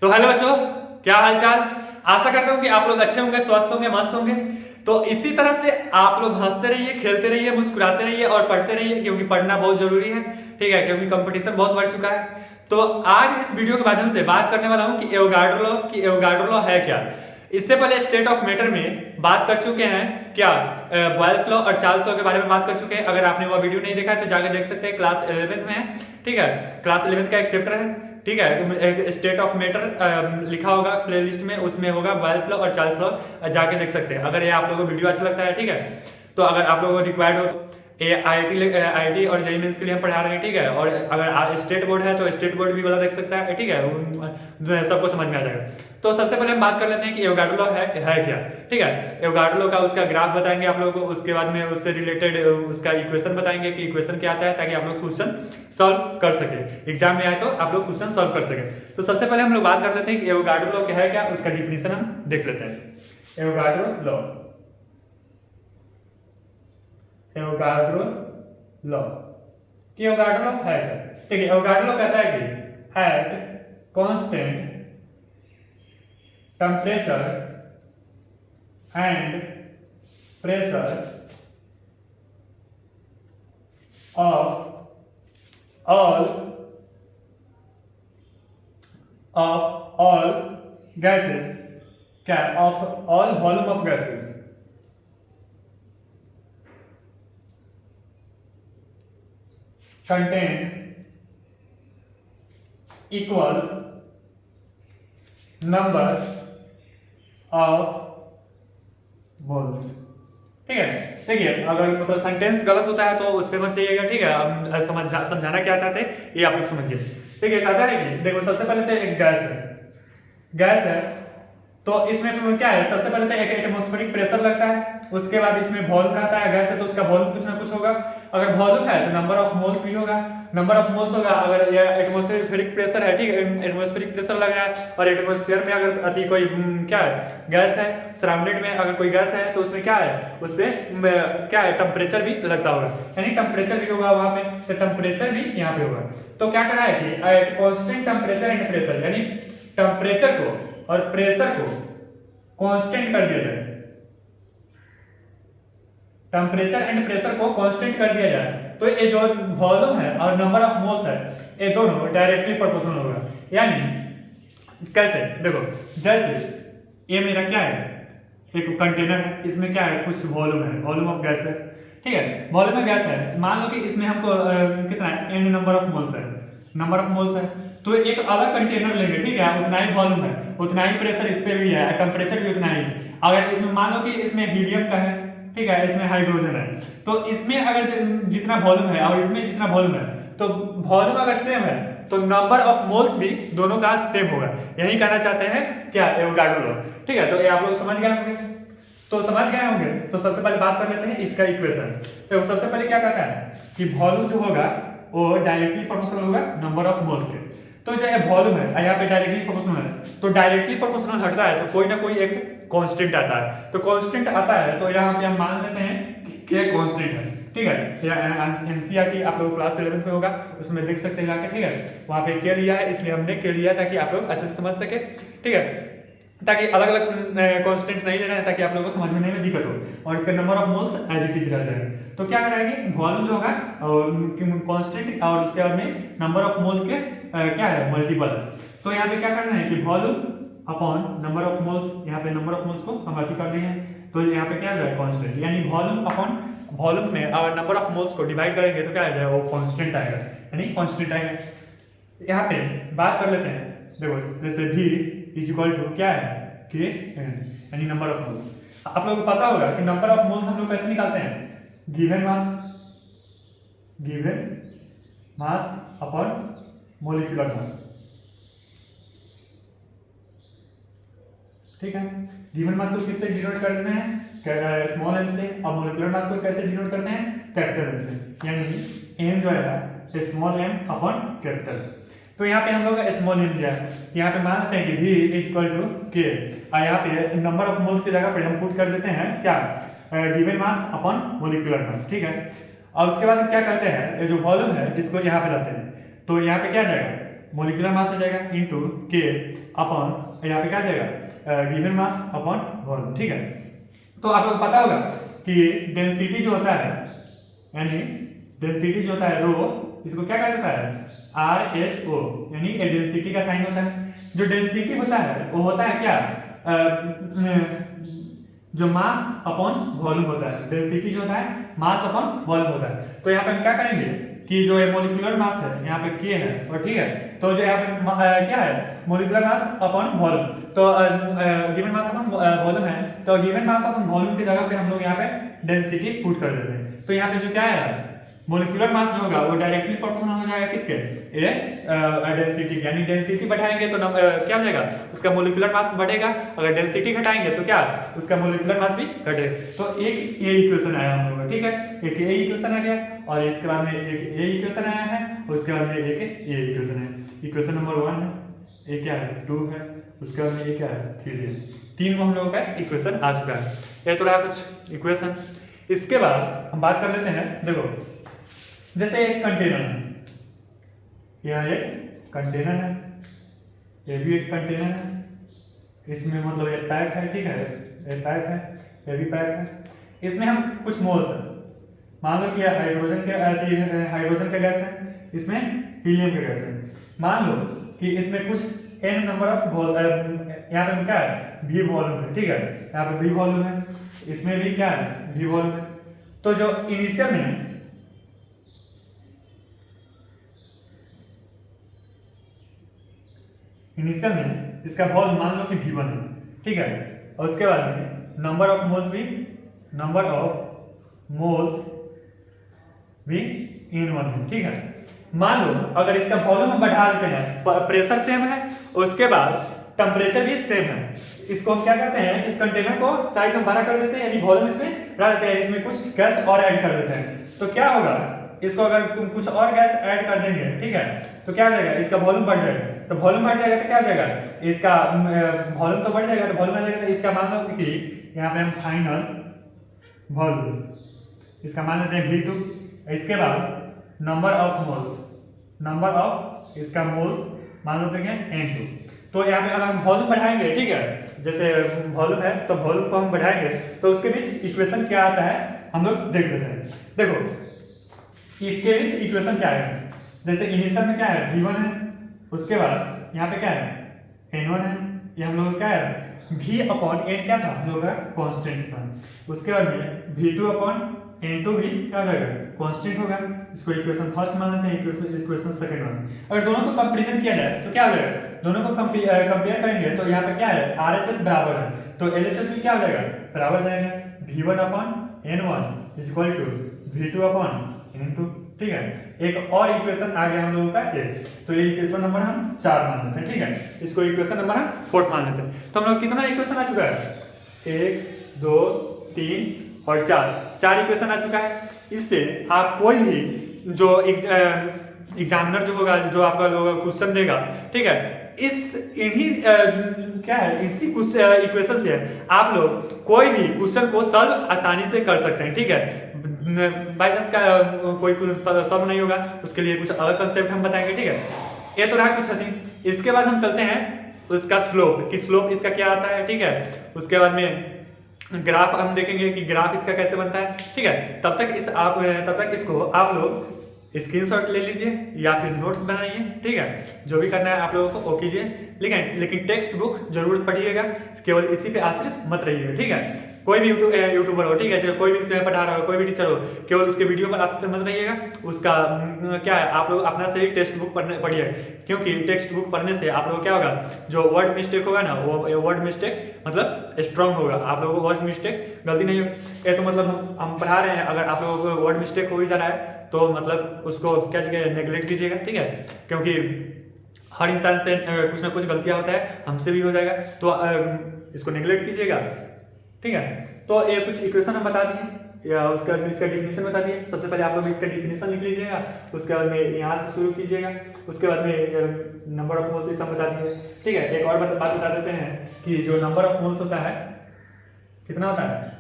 तो हेलो बच्चों, क्या हाल चाल। आशा करता हूँ कि आप लोग अच्छे होंगे, स्वस्थ होंगे, मस्त होंगे। तो इसी तरह से आप लोग हंसते रहिए, खेलते रहिए, मुस्कुराते रहिए और पढ़ते रहिए, क्योंकि पढ़ना बहुत जरूरी है। ठीक है, क्योंकि कंपटीशन बहुत बढ़ चुका है। तो आज इस वीडियो के माध्यम से बात करने वाला हूँ कि एवोगाड्रो लॉ है क्या। इससे पहले स्टेट ऑफ मैटर में बात कर चुके हैं क्या, बॉयल्स लॉ और चार्ल्स लॉ के बारे में बात कर चुके हैं। अगर आपने वो वीडियो नहीं देखा है तो जाके देख सकते हैं, क्लास 11th में है। ठीक है, क्लास 11th का एक चैप्टर है। ठीक है, एक स्टेट ऑफ मैटर लिखा होगा प्लेलिस्ट में, उसमें होगा बॉयल्स लॉ और चार्ल्स लॉ, जाके देख सकते हैं अगर ये आप लोगों को वीडियो अच्छा लगता है। ठीक है, तो अगर आप लोगों को रिक्वायर्ड हो, आई आई टी और जेईई मेंस के लिए हम पढ़ा रहे हैं। ठीक है, और अगर स्टेट बोर्ड है तो स्टेट बोर्ड भी वाला देख सकता है। ठीक है, सबको समझ में आ जाएगा। तो सबसे पहले हम बात कर लेते हैं कि एवोगाड्रो लॉ है क्या। ठीक है, एवोगाड्रो लॉ का उसका ग्राफ बताएंगे आप लोगों को, उसके बाद में उससे रिलेटेड उसका इक्वेशन बताएंगे कि इक्वेशन क्या आता है, ताकि आप लोग क्वेश्चन सॉल्व कर सके, एग्जाम में आए तो आप लोग क्वेश्चन सॉल्व कर सके। तो सबसे पहले हम लोग बात कर लेते हैं कि एवोगाड्रो लॉ क्या है क्या, उसका डिफिनीशन हम देख लेते हैं। Avogadro law Avogadro law Avogadro law है क्या। ठीक है, एवोगाड्रो लॉ कहता है कि at constant temperature and pressure of all gases, क्या, of all volume of gases contain equal number of moles। ठीक है, देखिए अगर मतलब सेंटेंस गलत होता है तो उस पर मत जाइएगा। ठीक है, हम समझाना क्या चाहते हैं ये आप लोग समझिए। ठीक है, कहता है कि देखो सबसे पहले तो एक गैस है। तो इसमें क्या है, सबसे पहले तो एक एटमॉस्फेरिक प्रेशर लगता है, उसके बाद इसमें वॉल्यूम रहता है। गैस है तो उसका वॉल्यूम कुछ ना कुछ होगा। अगर वॉल्यूम है तो नंबर ऑफ मोल्स भी होगा, नंबर ऑफ मोल्स होगा। अगर ये एटमॉस्फेरिक प्रेशर है, ठीक है, एटमॉस्फेरिक प्रेशर लग रहा है, और एटमॉस्फेयर में अगर अति कोई क्या है, गैस है, सराउंडेड में अगर कोई गैस है तो उसमें क्या है, उस पर क्या है, टेम्परेचर भी लगता होगा, यानी टेम्परेचर भी होगा वहां पे, तो टेम्परेचर भी यहाँ पे होगा। तो क्या करना है कि at constant temperature and pressure, यानी टेम्परेचर को और प्रेशर को कांस्टेंट कर दिया जाए, टेम्परेचर एंड प्रेशर को कांस्टेंट कर दिया जाए, तो ये जो वॉल्यूम है और नंबर ऑफ मोल्स है, ये दोनों डायरेक्टली प्रोपोर्शनल होगा। यानी कैसे, देखो जैसे ये मेरा क्या है, एक कंटेनर है, इसमें क्या है, कुछ वॉल्यूम है, वॉल्यूम ऑफ गैस है। ठीक है, वॉल्यूम ऑफ गैस है, मान लो कि इसमें हमको कितना है, n नंबर ऑफ मोल्स है, नंबर ऑफ मोल्स है। तो एक अलग कंटेनर लेंगे, ठीक है, उतना ही वॉल्यूम है, उतना ही प्रेशर इस पे भी है, टेम्परेचर भी उतना ही। अगर इसमें मान लो कि इसमें हीलियम का है, ठीक है, इसमें हाइड्रोजन है, तो इसमें अगर जितना वॉल्यूम है और इसमें जितना वॉल्यूम है, तो वॉल्यूम अगर सेम है तो नंबर ऑफ मोल्स भी दोनों का सेम होगा। यही कहना चाहते हैं क्या, एवोगाड्रो लॉ। ठीक है, तो ये आप लोग समझ गए होंगे। तो समझ गए होंगे तो सबसे पहले बात कर लेते हैं इसका इक्वेशन। तो सबसे पहले क्या कहता है कि वॉल्यूम जो होगा वो डायरेक्टली प्रोपोर्शनल होगा नंबर ऑफ मोल्स के। तो जो वॉल्यूम है यहाँ पे डायरेक्टली प्रोपोर्शनल है, तो डायरेक्टली प्रोपोर्शनल हटता है तो कोई ना कोई एक कांस्टेंट आता है। तो कांस्टेंट आता है तो यहाँ पे हम मान लेते हैं कि के कांस्टेंट है। ठीक है, एनसीईआरटी आप लोग क्लास 11 में होगा, उसमें देख सकते हैं जाके। ठीक है, वहाँ पे के लिया है, इसलिए हमने के लिया ताकि आप लोग अच्छे से समझ सके। ठीक है, ताकि अलग अलग कांस्टेंट नहीं लेना है, ताकि आप लोगों को समझने में दिक्कत हो, और इसका number of moles as it is रह जाएगा। तो क्या कराएंगे, वॉल्यूम जो होगा कांस्टेंट और उसके बाद में नंबर ऑफ मोल्स के क्या है, मल्टीपल है। तो यहाँ पे क्या करना है कि volume upon number of moles, यहाँ पे नंबर ऑफ मोल्स को हम अति कर दिए हैं, तो यहाँ पे क्या आ जाएगा, कांस्टेंट, यानी वॉल्यूम अपॉन वॉल्यूम में और नंबर ऑफ मोल्स को डिवाइड करेंगे तो क्या आ जाएगा, वो कांस्टेंट आएगा, यानी कांस्टेंट आएगा। यहाँ पे बात कर लेते हैं, देखो जैसे V इज इक्वल टू क्या है, के यानी नंबर ऑफ मोल्स। आप लोगों को पता होगा कि नंबर ऑफ मोल्स हम लोग कैसे निकालते हैं, given mass upon molecular mass. ठीक है, गिवन मास को किससे डिनोट करते हैं, स्मॉल m से, और मोलिकुलर मास को कैसे डिनोट करते हैं, कैपिटल M से, यानी m जो है स्मॉल m अपॉन कैपिटल। तो यहाँ पे हम लोग स्मॉल m दिया है, यहाँ पे मान लेते हैं कि V is equal to K, और यहाँ पे नंबर ऑफ मोल्स की जगह पे हम पुट कर देते हैं क्या, given mass upon molecular mass. ठीक है, और उसके बाद क्या करते हैं, ये जो वॉल्यूम है इसको यहाँ पे लाते हैं, तो यहाँ पे क्या जाएगा, मोलिकुलर मास आ जाएगा इनटू के अपॉन यहाँ पे क्या आ जाएगा गिवन मास अपॉन वॉल्यूम, ठीक है। तो आप लोगों को पता होगा कि डेंसिटी जो होता है, यानी डेंसिटी जो होता है रो, इसको क्या कहा जाता है RH O, यानी ये डेंसिटी का साइन होता है। जो डेंसिटी होता है वो होता है क्या जो मास अपॉन वॉल्यूम होता है। डेंसिटी जो होता है मास अपॉन वॉल्यूम होता है। तो यहाँ पे हम क्या करेंगे कि जो ये मोलिकुलर मास है यहाँ पे K है, और ठीक है, तो जो यहाँ पे क्या है मोलिकुलर मास अपॉन वॉल्यूम, तो गिवन मास अपॉन वॉल्यूम है, तो गिवन मास अपॉन वॉल्यूम की जगह पे हम लोग यहाँ पे डेंसिटी पुट कर देते हैं। तो यहाँ पे जो क्या है मोलिकुलर मास जो होगा वो डायरेक्टली प्रोपोर्शनल हो जाएगा किसके ये डेंसिटी, यानी डेंसिटी बढ़ाएंगे तो क्या हो जाएगा उसका मोलिकुलर मास बढ़ेगा, अगर डेंसिटी घटाएंगे तो क्या उसका मोलिकुलर मास भी घटेगा। तो एक ये इक्वेशन आया हम लोगों का, ठीक है, एक ये इक्वेशन आ गया, और इसके बाद में एक ये इक्वेशन आया है, उसके बाद में एक ये इक्वेशन है। इक्वेशन नंबर 1 है, ये क्या है 2 है, उसके बाद में ये क्या है 3 है। 3 हम लोगों का इक्वेशन आ चुका है। ये तो रहा कुछ इक्वेशन। इसके बाद हम बात कर लेते हैं, देखो जैसे एक कंटेनर है, यह एक कंटेनर है, ये भी एक कंटेनर है, इसमें मतलब ये पैक है, ठीक है, ये पैक है, ये भी पैक है। इसमें हम कुछ मोल्स है, मान लो कि यह हाइड्रोजन का गैस है, इसमें हीलियम का गैस है। मान लो कि इसमें कुछ n नंबर ऑफ यहाँ पे क्या है v वॉल्यूम है, ठीक है, यहाँ पे v वॉल्यूम है, इसमें भी क्या है v वॉल्यूम है। तो जो इनिशियल में इसका वॉल्यूम मान लो कि v1 है, ठीक है, और उसके बाद में नंबर ऑफ मोल्स भी n1 है, ठीक है। मान लो अगर इसका वॉल्यूम हम बढ़ा देते हैं, प्रेशर सेम है, उसके बाद टेम्परेचर भी सेम है, इसको हम क्या करते हैं इस कंटेनर को साइज हम बड़ा कर देते हैं, यानी वॉल्यूम इसमें बढ़ा देते हैं, इसमें कुछ गैस और ऐड कर देते हैं। तो क्या होगा इसको अगर तुम कुछ और गैस ऐड कर देंगे, ठीक है, तो क्या हो जाएगा इसका वॉल्यूम बढ़ जाएगा। तो वॉल्यूम बढ़ जाएगा तो क्या हो जाएगा इसका वॉल्यूम तो बढ़ जाएगा, तो वॉल्यूम बढ़ जाएगा तो इसका मान लो कि यहाँ पे हम फाइनल वॉल्यूम इसका मान लेते हैं V2। इसके बाद नंबर ऑफ इसका मोल्स मान लेते हैं N2। तो यहाँ पे अगर हम वॉल्यूम बढ़ाएंगे, ठीक है, जैसे वॉल्यूम है तो वॉल्यूम को हम बढ़ाएंगे तो उसके बीच इक्वेशन क्या आता है हम लोग देख लेते हैं। देखो इसके बीच इक्वेशन क्या है, जैसे इनिशियल में क्या है V1 है, उसके बाद यहाँ पे क्या है N1 है, ये हम लोग क्या है V अपॉन N क्या था हम लोग का कांस्टेंट था, उसके बाद में V2 अपॉन N2 भी क्या हो जाएगा कांस्टेंट होगा। इसको इक्वेशन फर्स्ट मान लेते हैं, इक्वेशन सेकंड मान। अगर दोनों को कंपैरिजन किया जाए तो क्या हो जाएगा, दोनों को कंपेयर करेंगे तो यहाँ पे क्या है RHS बराबर है, तो LHS भी क्या हो जाएगा बराबर जाएगा V1 upon N1 is equal to V2 upon N2, ठीक है। एक और इक्वेशन आ गया हम लोगों का ये, तो ये इक्वेशन नंबर हम 4 मान लेते हैं, ठीक है, इसको इक्वेशन नंबर हम 4 मान लेते हैं। तो हम लोग कितना इक्वेशन आ चुका है 1 2 3 और 4 इक्वेशन आ चुका है। इससे आप कोई भी जो एग्जामिनर जो होगा जो आपका लोग क्वेश्चन देगा, ठीक है, क्या है इसी कुछ इक्वेशन से आप लोग कोई भी क्वेश्चन को सॉल्व आसानी से कर सकते हैं, ठीक है। बाई चांस का कोई सॉल्व नहीं होगा उसके लिए कुछ अलग कंसेप्ट हम बताएंगे, ठीक है। ये तो रहा कुछ थी। इसके बाद हम चलते हैं उसका स्लोप, कि स्लोप इसका क्या आता है, ठीक है। उसके बाद में ग्राफ हम देखेंगे कि ग्राफ इसका कैसे बनता है, ठीक है। तब तक इसको आप लोग स्क्रीनशॉट ले लीजिए या फिर नोट्स बनाइए, ठीक है। जो भी करना है आप लोगों को वो कीजिए, लेकिन टेक्स्ट बुक जरूर पढ़िएगा, केवल इसी पे आश्रित मत रहिएगा, ठीक है। कोई भी यूट्यूबर हो, ठीक है, कोई भी पढ़ा रहा हो, कोई भी टीचर हो, केवल उसके वीडियो पर आश्रित मत रहिएगा। उसका क्या है आप लोग अपना से ही टेक्स्ट बुक पढ़िए, क्योंकि टेक्स्ट बुक पढ़ने से आप लोग क्या होगा जो वर्ड मिस्टेक होगा ना वो वर्ड मिस्टेक मतलब स्ट्रांग होगा, आप लोगों को वर्ड मिस्टेक गलती नहीं होगी। तो मतलब हम पढ़ा रहे हैं, अगर आप लोगों को वर्ड मिस्टेक हो ही जा रहा है तो मतलब उसको क्या कीजिएगा नेग्लेक्ट कीजिएगा, ठीक है, क्योंकि हर इंसान से कुछ ना कुछ गलतियां होता है, हमसे भी हो जाएगा, तो इसको नेग्लेक्ट कीजिएगा, ठीक है। तो ये कुछ इक्वेशन हम बता दिए, या उसके बाद में इसका डिफिनीशन बता दिए। सबसे पहले आप लोग इसका डिफिनीशन लिख लीजिएगा, उसके बाद में यहाँ से शुरू कीजिएगा, उसके बाद में नंबर ऑफ मोल्स हम बता दिए, ठीक है। एक और बात बता देते हैं कि जो नंबर ऑफ मोल्स होता है कितना होता है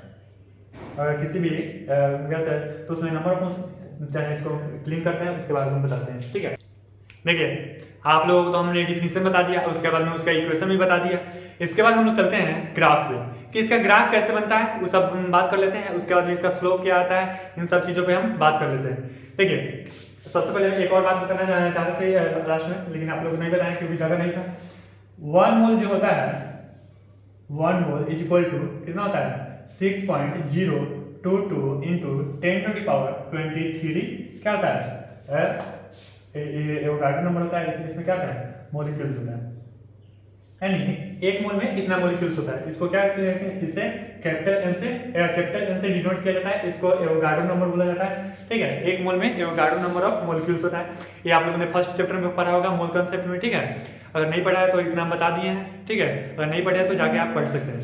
अगर किसी भी गैस है तो उसमें नंबर ऑफ मोल्स, चाहे इसको क्लीन करते हैं उसके बाद हम बताते हैं, ठीक है। देखिए आप लोगों को तो हमने डिफिनीशन बता दिया, उसके बाद में उसका इक्वेशन भी बता दिया। इसके बाद हम लोग चलते हैं ग्राफ पे कि इसका ग्राफ कैसे बनता है वो सब हम बात कर लेते हैं। उसके बाद में इसका स्लोप क्या आता है, इन सब चीज़ों पे हम बात कर लेते हैं। देखिए सबसे पहले एक और बात बताना चाहते थे लास्ट में, लेकिन आप लोग को नहीं बताया क्योंकि जगह नहीं था। 1 मोल जो होता है, 1 मोल इज इक्वल टू कितना होता है 6.022 इंटू 10⁻23 क्या होता है, एवोगाड्रो नंबर होता है। इसमें क्या होता है मॉलिक्यूल्स होता है, यानी एक मोल में कितना मॉलिक्यूल्स होता है। इसको क्या कहते हैं, इसे कैपिटल एम से डिनोट किया जाता है, इसको एवोगाड्रो नंबर बोला जाता है। ठीक है, एक मोल में एवोगाड्रो नंबर ऑफ मॉलिक्यूल्स होता है। ये आप लोगों ने फर्स्ट चैप्टर में पढ़ा होगा मोल कंसेप्ट में। ठीक है, अगर नहीं पढ़ा है तो इतना हम बता दिए हैं। ठीक है, अगर नहीं पढ़ा है तो जाके आप पढ़ सकते हैं।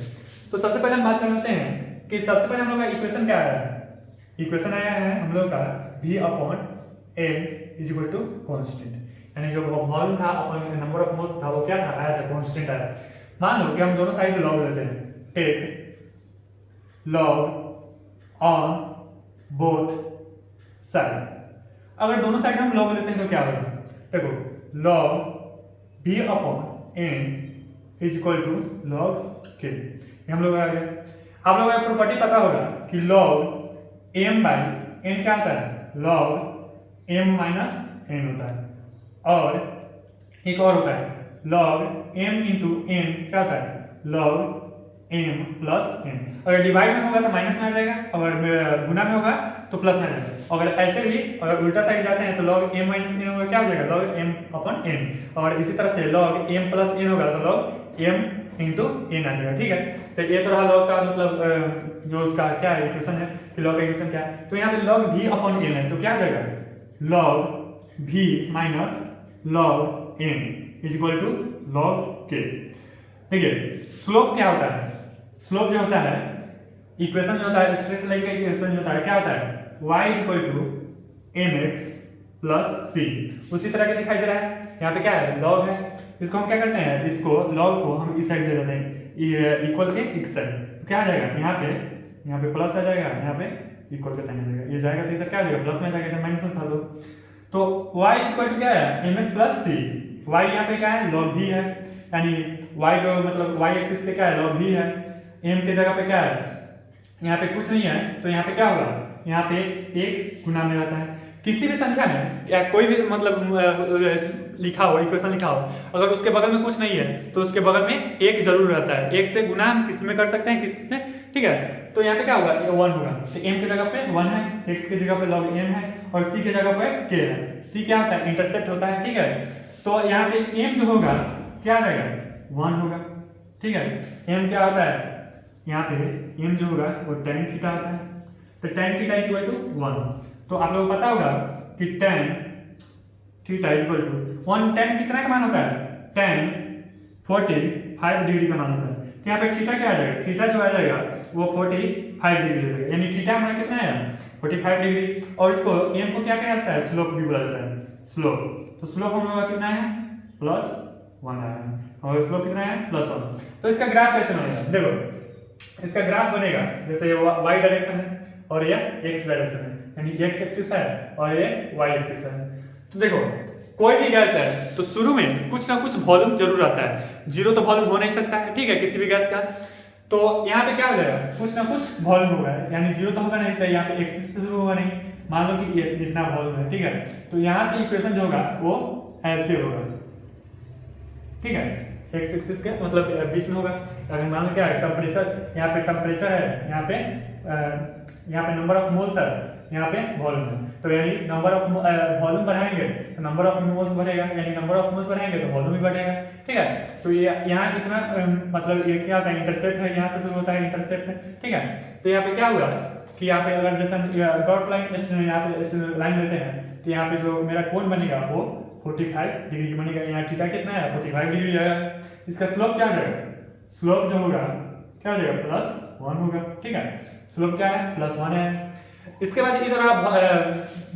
तो सबसे पहले हम बात कर लेते हैं कि सबसे पहले हम लोग का इक्वेशन क्या आया है। इक्वेशन आया है हम लोग का V/N is equal to constant, यानी जो वॉल्यूम था अपन नंबर ऑफ मोल्स था वो क्या था, आया था कांस्टेंट आया। मान लो कि हम दोनों साइड लॉग लेते हैं, take log on both side. अगर दोनों साइड हम लॉग लेते हैं तो क्या होगा, देखो log V/N is equal to log K। हम लोग आ गए। आप लोगों को प्रॉपर्टी पता होगा कि लॉग M/N क्या होता है, लॉग M-N होता है। और एक और होता है log M इंटू N क्या होता है, log M प्लस N। अगर डिवाइड में होगा तो माइनस में आ जाएगा, अगर गुना में होगा तो प्लस में आ जाएगा। अगर ऐसे भी अगर उल्टा साइड जाते हैं तो log M माइनस N होगा, क्या हो जाएगा log M/N। और इसी तरह से log M प्लस N होगा तो log M इंटू N आ जाएगा। ठीक है, तो ये तो रहा log का मतलब जो उसका क्या है इक्वेशन है कि log का इक्वेशन क्या है। तो यहाँ पे log V/N है तो क्या हो जाएगा log V minus log N is equal to log K। देखिए स्लोप क्या होता है, स्लोप जो होता है इक्वेशन जो होता है स्ट्रेट लाइन का इक्वेशन जो होता है क्या होता है y is equal to mx plus c। उसी तरह के दिखाई दे रहा है, यहाँ पे क्या है log है। इसको हम क्या करते हैं, इसको log को हम इस साइड ले जाते हैं इक्वल के इस साइड, तो क्या आ जाएगा यहाँ पे प्लस आ जाएगा, यहाँ पे इक्वल के साइन आ जाएगा। ये जाएगा तो इधर क्या आ जाएगा प्लस में आ जाएगा, माइनस में था तो y इज इक्वल टू क्या है mx प्लस c। y यहाँ पे क्या है log v है, यानी y जो मतलब y एक्सिस पे क्या है log v है। m के जगह पे क्या है, यहाँ पे कुछ नहीं है तो यहाँ पे क्या होगा, यहाँ पे एक गुना में रहता है। किसी भी संख्या में या कोई भी मतलब लिखा हो इक्वेशन लिखा हो, अगर उसके बगल में कुछ नहीं है तो उसके बगल में एक जरूर रहता है। एक से गुना हम किसी में कर सकते हैं किसी से। ठीक है, तो यहाँ पे क्या होगा 1 होगा, तो m के जगह पे 1 है, x के जगह पे log m है और c के जगह पे k है। c क्या होता है इंटरसेप्ट होता है। ठीक है, तो यहाँ पे m जो होगा क्या आ जाएगा 1 होगा। ठीक है, m क्या होता है यहाँ पे m जो होगा वो tan थीटा होता है, तो tan theta is equal to 1। तो आप लोगों को पता होगा कि tan theta is equal to 1। tan कितना का मान होता है, tan 45 डिग्री का मान होता है। तो यहाँ पे थीटा क्या आ जाएगा, थीटा जो आ जाएगा वो 45 डिग्री हो जाएगा, यानी थीटा हमारा कितना है 45 डिग्री। और इसको m को क्या कहा जाता है, स्लोप भी बोला जाता है स्लोप। तो स्लोप हम लोग का कितना है +1 आया है, और स्लोप कितना है +1। तो इसका ग्राफ कैसे बनेगा, देखो इसका ग्राफ बनेगा जैसे ये y डायरेक्शन है और ये x डायरेक्शन है, यानी x एक्सिस है और ये y एक्सिस है। तो देखो कोई भी गैस है तो शुरू में कुछ ना कुछ वॉल्यूम जरूर आता है, जीरो तो वॉल्यूम हो नहीं सकता है। ठीक है, किसी भी गैस का तो यहाँ पे क्या हो जाएगा कुछ ना कुछ वॉल्यूम होगा, यानी जीरो तो होगा नहीं, तो यहाँ पे एक्सिस से शुरू होगा नहीं। मान लो कि ये इतना वॉल्यूम है। ठीक है, तो यहाँ से इक्वेशन जो होगा वो ऐसे होगा। ठीक है, एक्स एक्सिस के मतलब बीच में होगा। अगर मान लो क्या है टेम्परेचर, यहाँ पे टेम्परेचर है, यहाँ पे नंबर ऑफ मोल्स है, यहाँ पे वॉल्यूम है। तो यानी नंबर ऑफ वॉल्यूम बढ़ाएंगे तो नंबर ऑफ मोल्स बढ़ेगा, यानी नंबर ऑफ मोल्स बढ़ाएंगे तो वॉल्यूम भी बढ़ेगा। ठीक है, तो ये यहाँ इतना मतलब ये क्या होता है इंटरसेप्ट है, यहाँ से शुरू होता है इंटरसेप्ट है। ठीक है, तो यहाँ पे क्या हुआ कि यहाँ पे अगर जैसे डॉट लाइन यहाँ पे लाइन लेते हैं तो यहाँ पे जो मेरा कोण बनेगा वो 45 डिग्री की बनेगा। यहाँ थीटा कितना है 45 डिग्री आएगा। इसका स्लोप क्या हो जाएगा, स्लोप जो होगा क्या हो जाएगा +1 होगा। ठीक है, स्लोप क्या है +1 है। इसके बाद इधर आप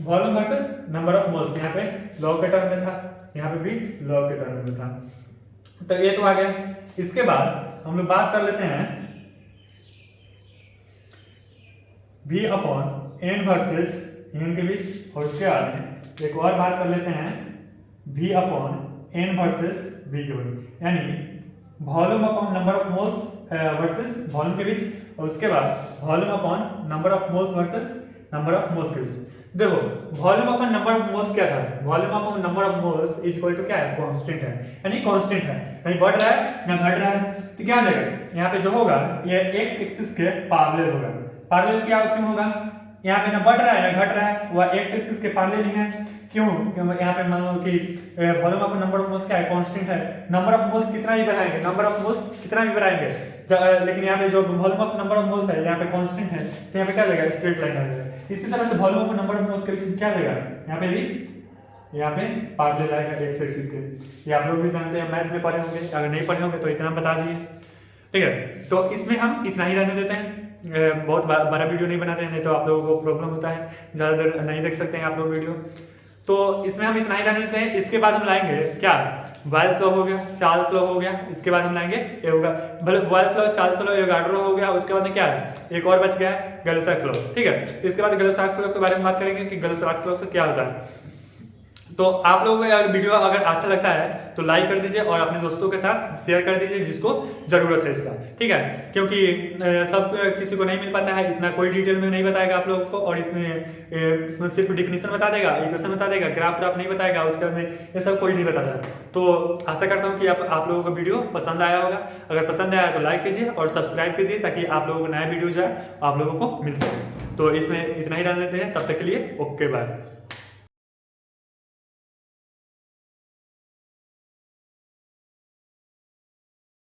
volume versus number of moles, यहाँ पे लॉग के टर्म में था, यहाँ पे भी लॉग के टर्म में था। तो ये तो आ गया। इसके बाद हम लोग बात कर लेते हैं V/N वर्सेस N के बीच, और उसके बाद में एक और बात कर लेते हैं V upon n versus V के ऊपर, यानी volume upon number of moles versus volume के बीच, और उसके बाद volume upon number of moles versus number of moles के बीच। देखो volume upon number of moles क्या था, volume upon number of moles is equal to क्या है, कांस्टेंट है, यानी कांस्टेंट है, यानी बढ़ रहा है ना घट रहा है। तो क्या हो जाएगा यहाँ पे जो होगा ये x एक्सिस के पैरेलल होगा। पैरेलल क्या क्यों होगा, यहाँ पे ना बढ़ रहा है ना घट रहा है, वह x एक्सिस के पैरेलल ही है। क्यों, क्योंकि यहाँ पे मान लो कि volume upon number of moles क्या है, कांस्टेंट है। नंबर ऑफ मोल्स कितना भी बढ़ाएंगे, नंबर ऑफ मोल्स कितना भी बढ़ाएंगे, लेकिन यहाँ पे जो volume of number of moles है यहाँ पे कांस्टेंट है, तो यहाँ पे क्या रहेगा, स्ट्रेट लाइन आ जाएगा। इसी तरह से volume of number of moles के बीच क्या रहेगा, यहाँ पे भी यहाँ पे पैरेलल आएगा x एक्सिस के। ये आप लोग भी जानते हैं, मैथ में पढ़े होंगे, अगर नहीं पढ़े होंगे तो इतना बता दिए, ठीक है। तो इसमें हम इतना ही रहने देते हैं, बहुत बड़ा वीडियो नहीं बनाते हैं, नहीं तो आप लोगों को प्रॉब्लम होता है, ज़्यादा देर नहीं देख सकते हैं आप लोग वीडियो। तो इसमें हम इतना ही रहने देते हैं। इसके बाद हम लाएंगे क्या, बॉयल्स लॉ हो गया, चार्ल्स लॉ हो गया, इसके बाद हम लाएंगे ये होगा भले Boyle's law, Charles law, Avogadro हो गया, उसके बाद में क्या है, एक और बच गया है गैलो-सैक्स लॉ, ठीक है। इसके बाद गैलो-सैक्स लॉ के बारे में बात करेंगे कि गैलो-सैक्स लॉ से क्या होता है। तो आप लोगों को वीडियो अगर अच्छा लगता है तो लाइक कर दीजिए और अपने दोस्तों के साथ शेयर कर दीजिए जिसको जरूरत है इसका, ठीक है। क्योंकि सब किसी को नहीं मिल पाता है, इतना कोई डिटेल में नहीं बताएगा आप लोगों को, और इसमें सिर्फ डिफिनीशन बता देगा, इक्वेशन बता देगा, ग्राफ नहीं बताएगा, उसके में ये सब कोई नहीं बताता। तो आशा करता हूँ कि आप लोगों को वीडियो पसंद आया होगा। अगर पसंद आया तो लाइक कीजिए और सब्सक्राइब कीजिए ताकि आप लोगों को नया वीडियो जो है आप लोगों को मिल सके। तो इसमें इतना ही रहने देते हैं, तब तक के लिए ओके बाय।